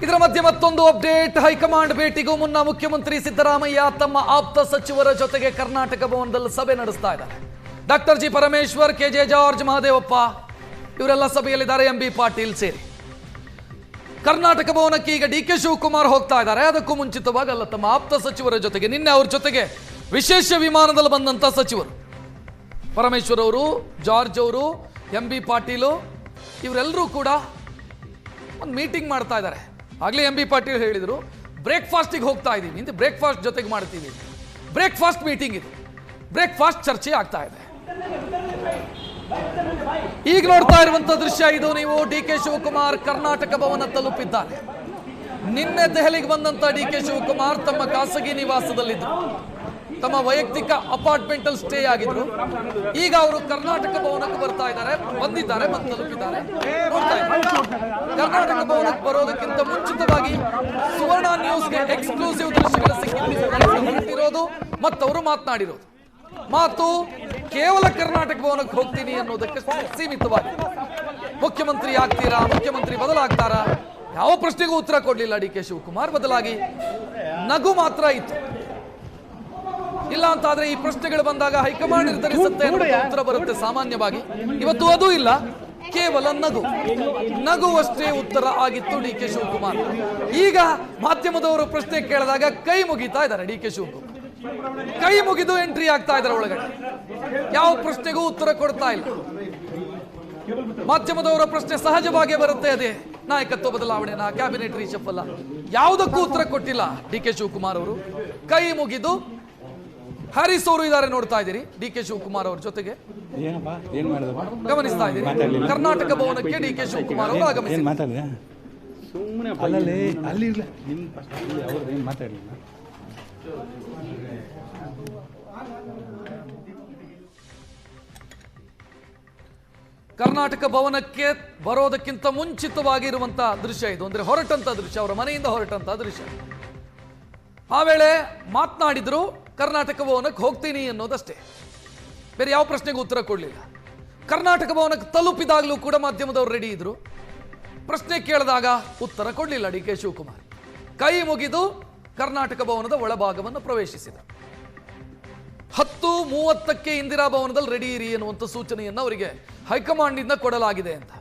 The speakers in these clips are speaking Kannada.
ಇದರ ಮಧ್ಯೆ ಮತ್ತೊಂದು ಅಪ್ಡೇಟ್. ಹೈಕಮಾಂಡ್ ಭೇಟಿಗೂ ಮುನ್ನ ಮುಖ್ಯಮಂತ್ರಿ ಸಿದ್ದರಾಮಯ್ಯ ತಮ್ಮ ಆಪ್ತ ಸಚಿವರ ಜೊತೆಗೆ ಕರ್ನಾಟಕ ಭವನದಲ್ಲಿ ಸಭೆ ನಡೆಸ್ತಾ ಇದ್ದಾರೆ. ಡಾಕ್ಟರ್ ಜಿ ಪರಮೇಶ್ವರ್, ಕೆಜೆ ಜಾರ್ಜ್, ಮಹದೇವಪ್ಪ ಇವರೆಲ್ಲ ಸಭೆಯಲ್ಲಿದ್ದಾರೆ. ಎಂಬಿ ಪಾಟೀಲ್ ಸೇರಿ ಕರ್ನಾಟಕ ಭವನಕ್ಕೆ ಈಗ ಡಿ ಕೆ ಶಿವಕುಮಾರ್ ಹೋಗ್ತಾ ಇದ್ದಾರೆ. ಅದಕ್ಕೂ ಮುಂಚಿತವಾಗಿ ಅಲ್ಲ, ತಮ್ಮ ಆಪ್ತ ಸಚಿವರ ಜೊತೆಗೆ ನಿನ್ನೆ ಅವ್ರ ಜೊತೆಗೆ ವಿಶೇಷ ವಿಮಾನದಲ್ಲಿ ಬಂದಂತ ಸಚಿವರು ಪರಮೇಶ್ವರ್ ಅವರು, ಜಾರ್ಜ್ ಅವರು, ಎಂಬಿ ಪಾಟೀಲು ಇವರೆಲ್ಲರೂ ಕೂಡ ಒಂದು ಮೀಟಿಂಗ್ ಮಾಡ್ತಾ ಇದ್ದಾರೆ. ಆಗಲೇ ಎಂಬಿ ಪಾಟೀಲ್ ಹೇಳಿದರು, ಬ್ರೇಕ್ಫಾಸ್ಟಿಗೆ ಹೋಗ್ತಾ ಇದ್ದೀವಿ ಅಂತ. ಬ್ರೇಕ್ಫಾಸ್ಟ್ ಜೊತೆಗೆ ಮಾಡ್ತೀವಿ. ಬ್ರೇಕ್ಫಾಸ್ಟ್ ಮೀಟಿಂಗ್ ಇದು, ಬ್ರೇಕ್ಫಾಸ್ಟ್ ಚರ್ಚೆ ಆಗ್ತಾ ಇದೆ. ಈಗ ನೋಡ್ತಾ ಇರುವಂತ ದೃಶ್ಯ ಇದು. ನೀವು ಡಿ ಕೆ ಶಿವಕುಮಾರ್ ಕರ್ನಾಟಕ ಭವನ ತಲುಪಿದ್ದಾರೆ. ನಿನ್ನೆ ದೆಹಲಿಗೆ ಬಂದಂತ ಡಿ ಕೆ ಶಿವಕುಮಾರ್ ತಮ್ಮ ಖಾಸಗಿ ನಿವಾಸದಲ್ಲಿದ್ದರು, ತಮ್ಮ ವೈಯಕ್ತಿಕ ಅಪಾರ್ಟ್ಮೆಂಟ್ ಅಲ್ಲಿ ಸ್ಟೇ ಆಗಿದ್ರು. ಈಗ ಅವರು ಕರ್ನಾಟಕ ಭವನಕ್ಕೆ ಬರ್ತಾ ಇದ್ದಾರೆ, ಬಂದಿದ್ದಾರೆ, ಬಂದು ತಲುಪಿದ್ದಾರೆ. ಕರ್ನಾಟಕ ಭವನಕ್ಕೆ ಬರೋದಕ್ಕಿಂತ ಮುಂಚಿತವಾಗಿ ಸುವರ್ಣ ನ್ಯೂಸ್ಗೆ ಎಕ್ಸ್ಕ್ಲೂಸಿವ್ ದೃಶ್ಯಗಳು ಸಿಕ್ಕಿರೋದು ಮತ್ತು ಅವರು ಮಾತನಾಡಿರೋದು ಮಾತು ಕೇವಲ ಕರ್ನಾಟಕ ಭವನಕ್ಕೆ ಹೋಗ್ತೀನಿ ಅನ್ನೋದಕ್ಕೆ ಸೀಮಿತವಾಗಿ. ಮುಖ್ಯಮಂತ್ರಿ ಆಗ್ತೀರಾ, ಮುಖ್ಯಮಂತ್ರಿ ಬದಲಾಗ್ತಾರಾ, ಯಾವ ಪ್ರಶ್ನೆಗೂ ಉತ್ತರ ಕೊಡ್ಲಿಲ್ಲ ಡಿ ಕೆ ಶಿವಕುಮಾರ್. ಬದಲಾಗಿ ನಗು ಮಾತ್ರ ಇತ್ತು. ಇಲ್ಲ ಅಂತಾದ್ರೆ ಈ ಪ್ರಶ್ನೆಗಳು ಬಂದಾಗ ಹೈಕಮಾಂಡ್ ನಿರ್ಧರಿಸುತ್ತೆ ಉತ್ತರ ಬರುತ್ತೆ ಸಾಮಾನ್ಯವಾಗಿ. ಇವತ್ತು ಅದೂ ಇಲ್ಲ, ಕೇವಲ ನಗುವಷ್ಟೇ ಉತ್ತರ ಆಗಿತ್ತು ಡಿ ಕೆ ಶಿವಕುಮಾರ್. ಈಗ ಮಾಧ್ಯಮದವರು ಪ್ರಶ್ನೆ ಕೇಳಿದಾಗ ಕೈ ಮುಗಿತಾ ಇದ್ದಾರೆ ಡಿ ಕೆ ಶಿವಕುಮಾರ್. ಕೈ ಮುಗಿದು ಎಂಟ್ರಿ ಆಗ್ತಾ ಇದ್ದಾರೆ ಒಳಗಡೆ. ಯಾವ ಪ್ರಶ್ನೆಗೂ ಉತ್ತರ ಕೊಡ್ತಾ ಇಲ್ಲ. ಮಾಧ್ಯಮದವರ ಪ್ರಶ್ನೆ ಸಹಜವಾಗಿ ಬರುತ್ತೆ, ಅದೇ ನಾಯಕತ್ವ ಬದಲಾವಣೆನಾ, ಕ್ಯಾಬಿನೆಟ್ ರೀಶಫಲ್, ಯಾವುದಕ್ಕೂ ಉತ್ತರ ಕೊಟ್ಟಿಲ್ಲ ಡಿ ಕೆ ಶಿವಕುಮಾರ್ ಅವರು. ಕೈ ಮುಗಿದು ಹರೀಶ್ ಅವರು ಇದ್ದಾರೆ, ನೋಡ್ತಾ ಇದ್ದೀರಿ ಡಿ ಕೆ ಶಿವಕುಮಾರ್ ಅವ್ರ ಜೊತೆಗೆ ಗಮನಿಸ್ತಾ ಇದ್ದೀರಿ. ಕರ್ನಾಟಕ ಭವನಕ್ಕೆ ಡಿ ಕೆ ಶಿವಕುಮಾರ್ ಅವರು ಆಗಮಿಸಿದ್ದಾರೆ. ಕರ್ನಾಟಕ ಭವನಕ್ಕೆ ಬರೋದಕ್ಕಿಂತ ಮುಂಚಿತವಾಗಿರುವಂತಹ ದೃಶ್ಯ ಇದು. ಅಂದ್ರೆ ಹೊರಟಂತ ದೃಶ್ಯ, ಅವರ ಮನೆಯಿಂದ ಹೊರಟಂತ ದೃಶ್ಯ. ಆ ವೇಳೆ ಮಾತನಾಡಿದ್ರು, ಕರ್ನಾಟಕ ಭವನಕ್ಕೆ ಹೋಗ್ತೀನಿ ಅನ್ನೋದಷ್ಟೇ, ಬೇರೆ ಯಾವ ಪ್ರಶ್ನೆಗೂ ಉತ್ತರ ಕೊಡಲಿಲ್ಲ. ಕರ್ನಾಟಕ ಭವನಕ್ಕೆ ತಲುಪಿದಾಗಲೂ ಕೂಡ ಮಾಧ್ಯಮದವರು ರೆಡಿ ಇದ್ರು. ಪ್ರಶ್ನೆ ಕೇಳಿದಾಗ ಉತ್ತರ ಕೊಡಲಿಲ್ಲ ಡಿ ಕೆ ಶಿವಕುಮಾರ್. ಕೈ ಮುಗಿದು ಕರ್ನಾಟಕ ಭವನದ ಒಳಭಾಗವನ್ನು ಪ್ರವೇಶಿಸಿದ. 10:30ಕ್ಕೆ ಇಂದಿರಾ ಭವನದಲ್ಲಿ ರೆಡಿ ಇರಿ ಎನ್ನುವಂಥ ಸೂಚನೆಯನ್ನು ಅವರಿಗೆ ಹೈಕಮಾಂಡ್ನಿಂದ ಕೊಡಲಾಗಿದೆ ಅಂತ.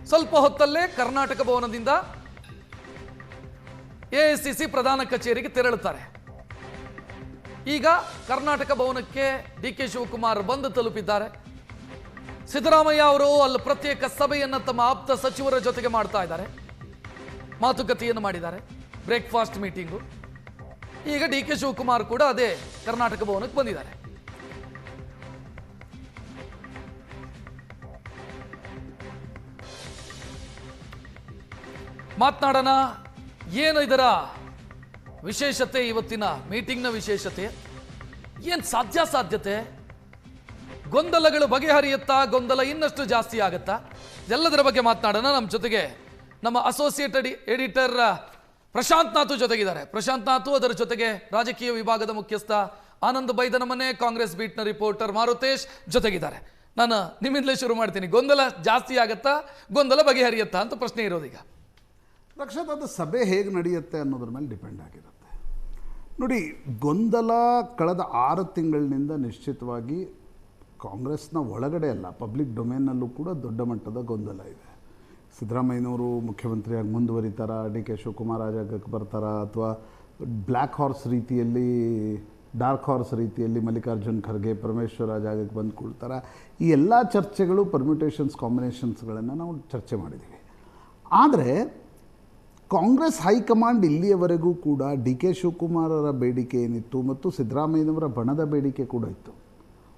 ಸ್ವಲ್ಪ ಹೊತ್ತಲ್ಲೇ ಕರ್ನಾಟಕ ಭವನದಿಂದ ಎಐಸಿಸಿ ಪ್ರಧಾನ ಕಚೇರಿಗೆ ತೆರಳುತ್ತಾರೆ. ಈಗ ಕರ್ನಾಟಕ ಭವನಕ್ಕೆ ಡಿ ಕೆ ಶಿವಕುಮಾರ್ ಬಂದು ತಲುಪಿದ್ದಾರೆ. ಸಿದ್ದರಾಮಯ್ಯ ಅವರು ಅಲ್ಲಿ ಪ್ರತ್ಯೇಕ ಸಭೆಯನ್ನು ತಮ್ಮ ಆಪ್ತ ಸಚಿವರ ಜೊತೆಗೆ ಮಾಡ್ತಾ ಇದ್ದಾರೆ, ಮಾತುಕತೆಯನ್ನು ಮಾಡಿದ್ದಾರೆ, ಬ್ರೇಕ್ಫಾಸ್ಟ್ ಮೀಟಿಂಗು. ಈಗ ಡಿ ಕೆ ಶಿವಕುಮಾರ್ ಕೂಡ ಅದೇ ಕರ್ನಾಟಕ ಭವನಕ್ಕೆ ಬಂದಿದ್ದಾರೆ. ಮಾತನಾಡೋಣ, ಏನು ಇದರ ವಿಶೇಷತೆ, ಇವತ್ತಿನ ಮೀಟಿಂಗ್ನ ವಿಶೇಷತೆ ಏನು, ಸಾಧ್ಯತೆ, ಗೊಂದಲಗಳು ಬಗೆಹರಿಯುತ್ತಾ, ಗೊಂದಲ ಇನ್ನಷ್ಟು ಜಾಸ್ತಿ ಆಗುತ್ತಾ, ಎಲ್ಲದರ ಬಗ್ಗೆ ಮಾತನಾಡೋಣ. ನಮ್ಮ ಜೊತೆಗೆ ನಮ್ಮ ಅಸೋಸಿಯೇಟ್ ಎಡಿಟರ್ ಪ್ರಶಾಂತ್ ನಾಥು ಜೊತೆಗಿದ್ದಾರೆ. ಪ್ರಶಾಂತ್ ನಾಥು, ಅದರ ಜೊತೆಗೆ ರಾಜಕೀಯ ವಿಭಾಗದ ಮುಖ್ಯಸ್ಥ ಆನಂದ್ ಬೈದನಮನೆ, ಕಾಂಗ್ರೆಸ್ ಬೀಟ್ನ ರಿಪೋರ್ಟರ್ ಮಾರುತೇಶ್ ಜೊತೆಗಿದ್ದಾರೆ. ನಾನು ನಿಮ್ಮಿಂದಲೇ ಶುರು ಮಾಡ್ತೀನಿ. ಗೊಂದಲ ಜಾಸ್ತಿ ಆಗುತ್ತಾ, ಗೊಂದಲ ಬಗೆಹರಿಯುತ್ತಾ ಅಂತ ಪ್ರಶ್ನೆ ಇರೋದೀಗ. ರಕ್ಷತ್, ಅದು ಸಭೆ ಹೇಗೆ ನಡೆಯುತ್ತೆ ಅನ್ನೋದ್ರ ಮೇಲೆ ಡಿಪೆಂಡ್ ಆಗಿರುತ್ತೆ. ನೋಡಿ, ಗೊಂದಲ ಕಳೆದ 6 ತಿಂಗಳಿನಿಂದ ನಿಶ್ಚಿತವಾಗಿ ಕಾಂಗ್ರೆಸ್ನ ಒಳಗಡೆ ಅಲ್ಲ, ಪಬ್ಲಿಕ್ ಡೊಮೇನ್ನಲ್ಲೂ ಕೂಡ ದೊಡ್ಡ ಮಟ್ಟದ ಗೊಂದಲ ಇದೆ. ಸಿದ್ದರಾಮಯ್ಯನವರು ಮುಖ್ಯಮಂತ್ರಿಯಾಗಿ ಮುಂದುವರಿತಾರಾ, ಡಿ ಕೆ ಶಿವಕುಮಾರ್ ಜಾಗಕ್ಕೆ ಬರ್ತಾರಾ, ಅಥವಾ ಬ್ಲ್ಯಾಕ್ ಹಾರ್ಸ್ ರೀತಿಯಲ್ಲಿ, ಡಾರ್ಕ್ ಹಾರ್ಸ್ ರೀತಿಯಲ್ಲಿ ಮಲ್ಲಿಕಾರ್ಜುನ್ ಖರ್ಗೆ, ಪರಮೇಶ್ವರ ಜಾಗಕ್ಕೆ ಬಂದು ಕೊಡ್ತಾರಾ, ಈ ಎಲ್ಲ ಚರ್ಚೆಗಳು, ಪರ್ಮ್ಯುಟೇಷನ್ಸ್, ಕಾಂಬಿನೇಷನ್ಸ್ಗಳನ್ನು ನಾವು ಚರ್ಚೆ ಮಾಡಿದ್ದೀವಿ. ಆದರೆ ಕಾಂಗ್ರೆಸ್ ಹೈಕಮಾಂಡ್ ಇಲ್ಲಿಯವರೆಗೂ ಕೂಡ ಡಿ ಕೆ ಶಿವಕುಮಾರರ ಬೇಡಿಕೆ ಏನಿತ್ತು ಮತ್ತು ಸಿದ್ದರಾಮಯ್ಯನವರ ಬಣದ ಬೇಡಿಕೆ ಕೂಡ ಇತ್ತು,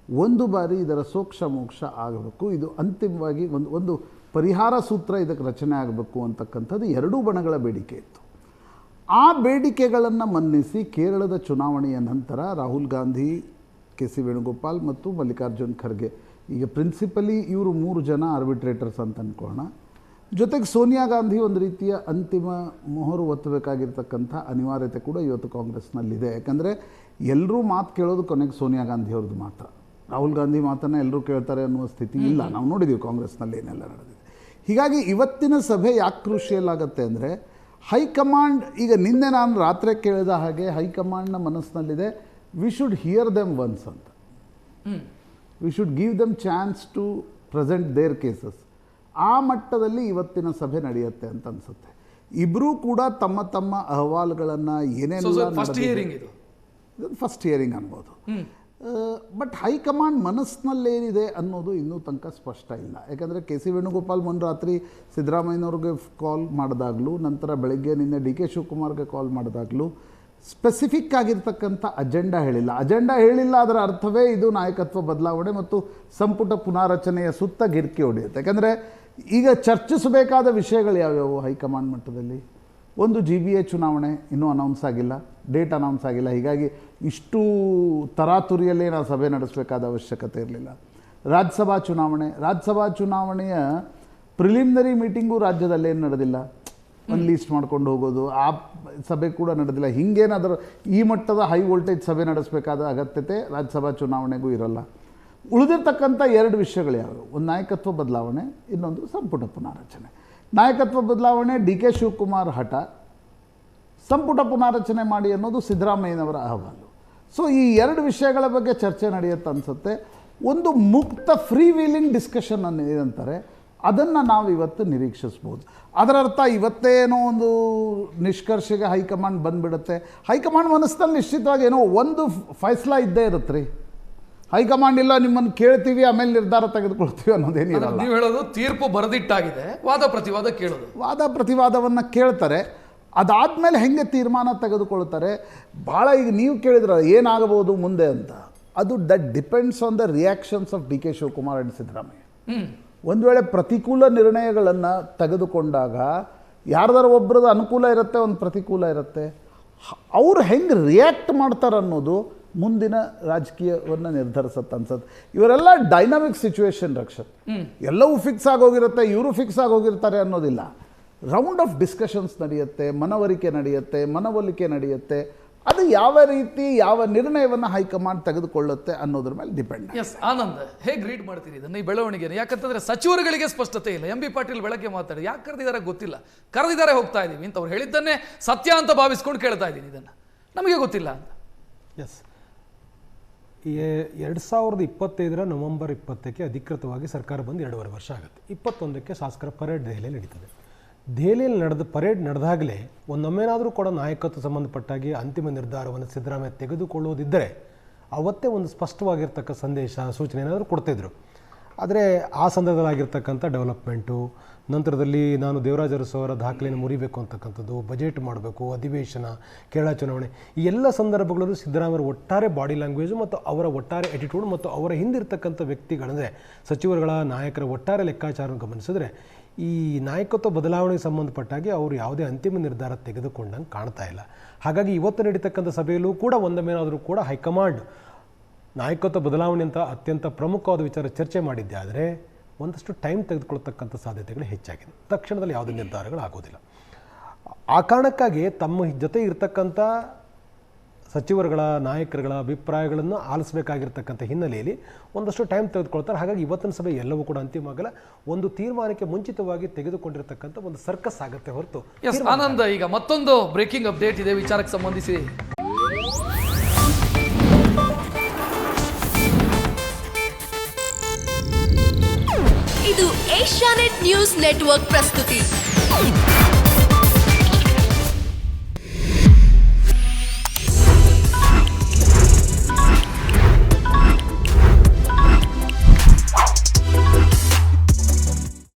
ಒಂದು ಬಾರಿ ಇದರ ಸೋಕ್ಷ ಮೋಕ್ಷ ಆಗಬೇಕು, ಇದು ಅಂತಿಮವಾಗಿ ಒಂದು ಪರಿಹಾರ ಸೂತ್ರ ಇದಕ್ಕೆ ರಚನೆ ಆಗಬೇಕು ಅಂತಕ್ಕಂಥದ್ದು ಎರಡೂ ಬಣಗಳ ಬೇಡಿಕೆ ಇತ್ತು. ಆ ಬೇಡಿಕೆಗಳನ್ನು ಮನ್ನಿಸಿ ಕೇರಳದ ಚುನಾವಣೆಯ ನಂತರ ರಾಹುಲ್ ಗಾಂಧಿ, ಕೆ ಸಿ ವೇಣುಗೋಪಾಲ್ ಮತ್ತು ಮಲ್ಲಿಕಾರ್ಜುನ್ ಖರ್ಗೆ, ಈಗ ಪ್ರಿನ್ಸಿಪಲಿ ಇವರು 3 ಜನ ಆರ್ಬಿಟ್ರೇಟರ್ಸ್ ಅಂತ ಅಂದ್ಕೊಳ್ಳೋಣ, ಜೊತೆಗೆ ಸೋನಿಯಾ ಗಾಂಧಿ ಒಂದು ರೀತಿಯ ಅಂತಿಮ ಮೊಹರು ಒತ್ತಬೇಕಾಗಿರ್ತಕ್ಕಂಥ ಅನಿವಾರ್ಯತೆ ಕೂಡ ಇವತ್ತು ಕಾಂಗ್ರೆಸ್ನಲ್ಲಿದೆ. ಯಾಕಂದರೆ ಎಲ್ಲರೂ ಮಾತು ಕೇಳೋದು ಕೊನೆಗೆ ಸೋನಿಯಾ ಗಾಂಧಿ ಅವ್ರದ್ದು ಮಾತ್ರ, ರಾಹುಲ್ ಗಾಂಧಿ ಮಾತನ್ನು ಎಲ್ಲರೂ ಕೇಳ್ತಾರೆ ಅನ್ನುವ ಸ್ಥಿತಿ ಇಲ್ಲ. ನಾವು ನೋಡಿದ್ದೀವಿ ಕಾಂಗ್ರೆಸ್ನಲ್ಲಿ ಏನೆಲ್ಲ ನಡೆದಿದೆ. ಹೀಗಾಗಿ ಇವತ್ತಿನ ಸಭೆ ಯಾಕೆ ಕ್ರೂಷಿಯಲ್ ಆಗುತ್ತೆ ಅಂದರೆ, ಹೈಕಮಾಂಡ್ ಈಗ ನಿನ್ನೆ ನಾನು ರಾತ್ರಿ ಕೇಳಿದ ಹಾಗೆ ಹೈಕಮಾಂಡ್ನ ಮನಸ್ಸಿನಲ್ಲಿದೆ, we should hear them once ಅಂತ. We should give them chance to present their cases. ಆ ಮಟ್ಟದಲ್ಲಿ ಇವತ್ತಿನ ಸಭೆ ನಡೆಯುತ್ತೆ ಅಂತ ಅನಿಸುತ್ತೆ. ಇಬ್ಬರೂ ಕೂಡ ತಮ್ಮ ತಮ್ಮ ಅಹವಾಲುಗಳನ್ನು ಏನೇನೆಲ್ಲ ಫಸ್ಟ್ ಹಿಯರಿಂಗ್ ಇದು ಫಸ್ಟ್ ಹಿಯರಿಂಗ್ ಅನ್ಬೋದು. ಬಟ್ ಹೈಕಮಾಂಡ್ ಮನಸ್ಸಿನಲ್ಲೇನಿದೆ ಅನ್ನೋದು ಇನ್ನೂ ತನಕ ಸ್ಪಷ್ಟ ಇಲ್ಲ. ಯಾಕಂದರೆ ಕೆ ಸಿ ವೇಣುಗೋಪಾಲ್ ಮೊನ್ನೆ ರಾತ್ರಿ ಸಿದ್ದರಾಮಯ್ಯನವ್ರಿಗೆ ಕಾಲ್ ಮಾಡಿದಾಗಲೂ, ನಂತರ ಬೆಳಗ್ಗೆ ನಿನ್ನೆ ಡಿ ಕೆ ಶಿವಕುಮಾರ್ಗೆ ಕಾಲ್ ಮಾಡಿದಾಗಲೂ ಸ್ಪೆಸಿಫಿಕ್ ಆಗಿರ್ತಕ್ಕಂಥ ಅಜೆಂಡಾ ಹೇಳಿಲ್ಲ. ಅಜೆಂಡಾ ಹೇಳಿಲ್ಲ ಅದರ ಅರ್ಥವೇ ಇದು ನಾಯಕತ್ವ ಬದಲಾವಣೆ ಮತ್ತು ಸಂಪುಟ ಪುನಾರಚನೆಯ ಸುತ್ತ ಗಿರ್ಕಿ ಹೊಡೆಯುತ್ತೆ. ಯಾಕಂದರೆ ಈಗ ಚರ್ಚಿಸಬೇಕಾದ ವಿಷಯಗಳು ಯಾವ್ಯಾವು ಹೈಕಮಾಂಡ್ ಮಟ್ಟದಲ್ಲಿ? ಒಂದು GBA ಚುನಾವಣೆ ಇನ್ನೂ ಅನೌನ್ಸ್ ಆಗಿಲ್ಲ, ಡೇಟ್ ಅನೌನ್ಸ್ ಆಗಿಲ್ಲ. ಹೀಗಾಗಿ ಇಷ್ಟು ತರಾತುರಿಯಲ್ಲೇ ನಾವು ಸಭೆ ನಡೆಸಬೇಕಾದ ಅವಶ್ಯಕತೆ ಇರಲಿಲ್ಲ. ರಾಜ್ಯಸಭಾ ಚುನಾವಣೆಯ ಪ್ರಿಲಿಮಿನರಿ ಮೀಟಿಂಗು ರಾಜ್ಯದಲ್ಲೇನು ನಡೆದಿಲ್ಲ, ಒಂದು ಲೀಸ್ಟ್ ಮಾಡ್ಕೊಂಡು ಹೋಗೋದು, ಆ ಸಭೆ ಕೂಡ ನಡೆದಿಲ್ಲ. ಹಿಂಗೇನಾದರೂ ಈ ಮಟ್ಟದ ಹೈ ವೋಲ್ಟೇಜ್ ಸಭೆ ನಡೆಸಬೇಕಾದ ಅಗತ್ಯತೆ ರಾಜ್ಯಸಭಾ ಚುನಾವಣೆಗೂ ಇರೋಲ್ಲ. ಉಳಿದಿರ್ತಕ್ಕಂಥ ಎರಡು ವಿಷಯಗಳು ಯಾವುವು? ಒಂದು ನಾಯಕತ್ವ ಬದಲಾವಣೆ, ಇನ್ನೊಂದು ಸಂಪುಟ ಪುನಾರಚನೆ. ನಾಯಕತ್ವ ಬದಲಾವಣೆ ಡಿ ಕೆ ಶಿವಕುಮಾರ್ ಹಠ, ಸಂಪುಟ ಪುನಾರಚನೆ ಮಾಡಿ ಅನ್ನೋದು ಸಿದ್ದರಾಮಯ್ಯನವರ ಅಹವಾಲು. ಸೊ ಈ ಎರಡು ವಿಷಯಗಳ ಬಗ್ಗೆ ಚರ್ಚೆ ನಡೆಯುತ್ತೆ ಅನಿಸುತ್ತೆ. ಒಂದು ಮುಕ್ತ ಫ್ರೀ ವೀಲಿಂಗ್ ಡಿಸ್ಕಷನ್ ಏನಂತಾರೆ ಅದನ್ನು ನಾವು ಇವತ್ತು ನಿರೀಕ್ಷಿಸ್ಬೋದು. ಅದರ ಅರ್ಥ ಇವತ್ತೇನೋ ಒಂದು ನಿಷ್ಕರ್ಷೆಗೆ ಹೈಕಮಾಂಡ್ ಬಂದುಬಿಡುತ್ತೆ. ಹೈಕಮಾಂಡ್ ಮನಸ್ಸಿನಲ್ಲಿ ನಿಶ್ಚಿತವಾಗಿ ಏನೋ ಒಂದು ಫೈಸ್ಲಾ ಇದ್ದೇ ಇರುತ್ತೆ ರೀ. ಹೈಕಮಾಂಡ್ ಇಲ್ಲ ನಿಮ್ಮನ್ನು ಕೇಳ್ತೀವಿ ಆಮೇಲೆ ನಿರ್ಧಾರ ತೆಗೆದುಕೊಳ್ತೀವಿ ಅನ್ನೋದೇನಿಲ್ಲ. ನೀವು ಹೇಳೋದು ತೀರ್ಪು ಬರೆದಿಟ್ಟಾಗಿದೆ, ವಾದ ಪ್ರತಿವಾದ ಕೇಳೋದು, ವಾದ ಪ್ರತಿವಾದವನ್ನು ಕೇಳ್ತಾರೆ. ಅದಾದಮೇಲೆ ಹೆಂಗೆ ತೀರ್ಮಾನ ತೆಗೆದುಕೊಳ್ತಾರೆ, ಭಾಳ ಈಗ ನೀವು ಕೇಳಿದ್ರೆ ಏನಾಗಬಹುದು ಮುಂದೆ ಅಂತ, ಅದು that depends on the reactions of D K Shivakumar and Siddaramaiah. ಒಂದು ವೇಳೆ ಪ್ರತಿಕೂಲ ನಿರ್ಣಯಗಳನ್ನು ತೆಗೆದುಕೊಂಡಾಗ ಯಾರ್ದಾರ ಒಬ್ಬರದ ಅನುಕೂಲ ಇರುತ್ತೆ, ಒಂದು ಪ್ರತಿಕೂಲ ಇರುತ್ತೆ. ಅವರು ಹೆಂಗೆ ರಿಯಾಕ್ಟ್ ಮಾಡ್ತಾರೆ ಅನ್ನೋದು ಮುಂದಿನ ರಾಜಕೀಯವನ್ನು ನಿರ್ಧರಿಸುತ್ತೆ ಅನ್ಸುತ್ತೆ. ಇವರೆಲ್ಲ ಡೈನಾಮಿಕ್ ಸಿಚುವೇಶನ್ ರಕ್ಷತ್, ಎಲ್ಲವೂ ಫಿಕ್ಸ್ ಆಗೋಗಿರುತ್ತೆ, ಇವರು ಫಿಕ್ಸ್ ಆಗೋಗಿರ್ತಾರೆ ಅನ್ನೋದಿಲ್ಲ. ರೌಂಡ್ ಆಫ್ ಡಿಸ್ಕಷನ್ಸ್ ನಡೆಯುತ್ತೆ, ಮನವೊಲಿಕೆ ನಡೆಯುತ್ತೆ. ಅದು ಯಾವ ರೀತಿ ಯಾವ ನಿರ್ಣಯವನ್ನು ಹೈಕಮಾಂಡ್ ತೆಗೆದುಕೊಳ್ಳುತ್ತೆ ಅನ್ನೋದ್ರ ಮೇಲೆ ಡಿಪೆಂಡ್. ಎಸ್ ಆನಂದ್, ಹೇಗೆ ರೀಡ್ ಮಾಡ್ತೀರಿ ಇದನ್ನು, ಈ ಬೆಳವಣಿಗೆ? ಯಾಕಂತಂದ್ರೆ ಸಚಿವರುಗಳಿಗೆ ಸ್ಪಷ್ಟತೆ ಇಲ್ಲ. MB ಪಾಟೀಲ್ ಬೆಳಗ್ಗೆ ಮಾತಾಡಿ ಯಾಕೆ ಕರೆದಿದ್ದಾರೆ ಗೊತ್ತಿಲ್ಲ, ಕರೆದಿದ್ದಾರೆ ಹೋಗ್ತಾ ಇದ್ದೀವಿ ಅಂತ ಅವ್ರು ಹೇಳಿದ್ದನ್ನೇ ಸತ್ಯ ಅಂತ ಭಾವಿಸ್ಕೊಂಡು ಕೇಳ್ತಾ ಇದ್ದೀನಿ, ಇದನ್ನು ನಮಗೆ ಗೊತ್ತಿಲ್ಲ ಅಂತ. ಎಸ್, 2025 ನವೆಂಬರ್ 20ಕ್ಕೆ ಅಧಿಕೃತವಾಗಿ ಸರ್ಕಾರ ಬಂದು 2.5 ವರ್ಷ ಆಗುತ್ತೆ. 21ಕ್ಕೆ ಶಾಸಕರ ಪರೇಡ್ ದೆಹಲಿಯಲ್ಲಿ ನಡೀತದೆ. ದೆಹಲಿಯಲ್ಲಿ ನಡೆದ ಪರೇಡ್ ನಡೆದಾಗಲೇ ಒಂದೊಮ್ಮೆನಾದರೂ ಕೂಡ ನಾಯಕತ್ವ ಸಂಬಂಧಪಟ್ಟಾಗಿ ಅಂತಿಮ ನಿರ್ಧಾರವನ್ನು ಸಿದ್ದರಾಮಯ್ಯ ತೆಗೆದುಕೊಳ್ಳುವುದಿದ್ದರೆ ಅವತ್ತೇ ಒಂದು ಸ್ಪಷ್ಟವಾಗಿರ್ತಕ್ಕ ಸಂದೇಶ, ಸೂಚನೆ ಏನಾದರೂ ಕೊಡ್ತಾಯಿದ್ರು. ಆದರೆ ಆ ಸಂದರ್ಭದಲ್ಲಾಗಿರ್ತಕ್ಕಂಥ ಡೆವಲಪ್ಮೆಂಟು, ನಂತರದಲ್ಲಿ ನಾನು ದೇವರಾಜ ಅರಸು ಅವರ ದಾಖಲೆಯನ್ನು ಮುರಿಬೇಕು ಅಂತಕ್ಕಂಥದ್ದು, ಬಜೆಟ್ ಮಾಡಬೇಕು, ಅಧಿವೇಶನ, ಕೇರಳ ಚುನಾವಣೆ, ಈ ಎಲ್ಲ ಸಂದರ್ಭಗಳಲ್ಲೂ ಸಿದ್ದರಾಮಯ್ಯ ಒಟ್ಟಾರೆ ಬಾಡಿ ಲ್ಯಾಂಗ್ವೇಜು ಮತ್ತು ಅವರ ಒಟ್ಟಾರೆ ಆ್ಯಟಿಟ್ಯೂಡ್ ಮತ್ತು ಅವರ ಹಿಂದಿರ್ತಕ್ಕಂಥ ವ್ಯಕ್ತಿಗಳಂದರೆ ಸಚಿವರುಗಳ ನಾಯಕರ ಒಟ್ಟಾರೆ ಲೆಕ್ಕಾಚಾರವನ್ನು ಗಮನಿಸಿದ್ರೆ ಈ ನಾಯಕತ್ವ ಬದಲಾವಣೆಗೆ ಸಂಬಂಧಪಟ್ಟಾಗಿ ಅವರು ಯಾವುದೇ ಅಂತಿಮ ನಿರ್ಧಾರ ತೆಗೆದುಕೊಂಡಂಗೆ ಕಾಣ್ತಾ ಇಲ್ಲ. ಹಾಗಾಗಿ ಇವತ್ತು ನಡೀತಕ್ಕಂಥ ಸಭೆಯಲ್ಲೂ ಕೂಡ ಒಂದೊಮ್ಮೆನಾದರೂ ಕೂಡ ಹೈಕಮಾಂಡ್ ನಾಯಕತ್ವ ಬದಲಾವಣೆ ಅಂತ ಅತ್ಯಂತ ಪ್ರಮುಖವಾದ ವಿಚಾರ ಚರ್ಚೆ ಮಾಡಿದ್ದೆ. ಆದರೆ ಒಂದಷ್ಟು ಟೈಮ್ ತೆಗೆದುಕೊಳ್ತಕ್ಕಂಥ ಸಾಧ್ಯತೆಗಳು ಹೆಚ್ಚಾಗಿದೆ. ತಕ್ಷಣದಲ್ಲಿ ಯಾವುದೇ ನಿರ್ಧಾರಗಳು ಆಗೋದಿಲ್ಲ. ಆ ಕಾರಣಕ್ಕಾಗಿ ತಮ್ಮ ಜೊತೆ ಇರ್ತಕ್ಕಂಥ ಸಚಿವರುಗಳ, ನಾಯಕರುಗಳ ಅಭಿಪ್ರಾಯಗಳನ್ನು ಆಲಿಸಬೇಕಾಗಿರ್ತಕ್ಕಂಥ ಹಿನ್ನೆಲೆಯಲ್ಲಿ ಒಂದಷ್ಟು ಟೈಮ್ ತೆಗೆದುಕೊಳ್ತಾರೆ. ಹಾಗಾಗಿ ಇವತ್ತಿನ ಸಭೆ ಎಲ್ಲವೂ ಕೂಡ ಅಂತಿಮ ಆಗಲ್ಲ. ಒಂದು ತೀರ್ಮಾನಕ್ಕೆ ಮುಂಚಿತವಾಗಿ ತೆಗೆದುಕೊಂಡಿರ್ತಕ್ಕಂಥ ಒಂದು ಸರ್ಕಸ್ ಆಗುತ್ತೆ ಹೊರತು. ಎಸ್ ಆನಂದ್, ಈಗ ಮತ್ತೊಂದು ಬ್ರೇಕಿಂಗ್ ಅಪ್ಡೇಟ್ ಇದೆ ವಿಚಾರಕ್ಕೆ ಸಂಬಂಧಿಸಿ. ಇದು ಏಷ್ಯಾನೆಟ್ ನ್ಯೂಸ್ ನೆಟ್ವರ್ಕ್ ಪ್ರಸ್ತುತಿ.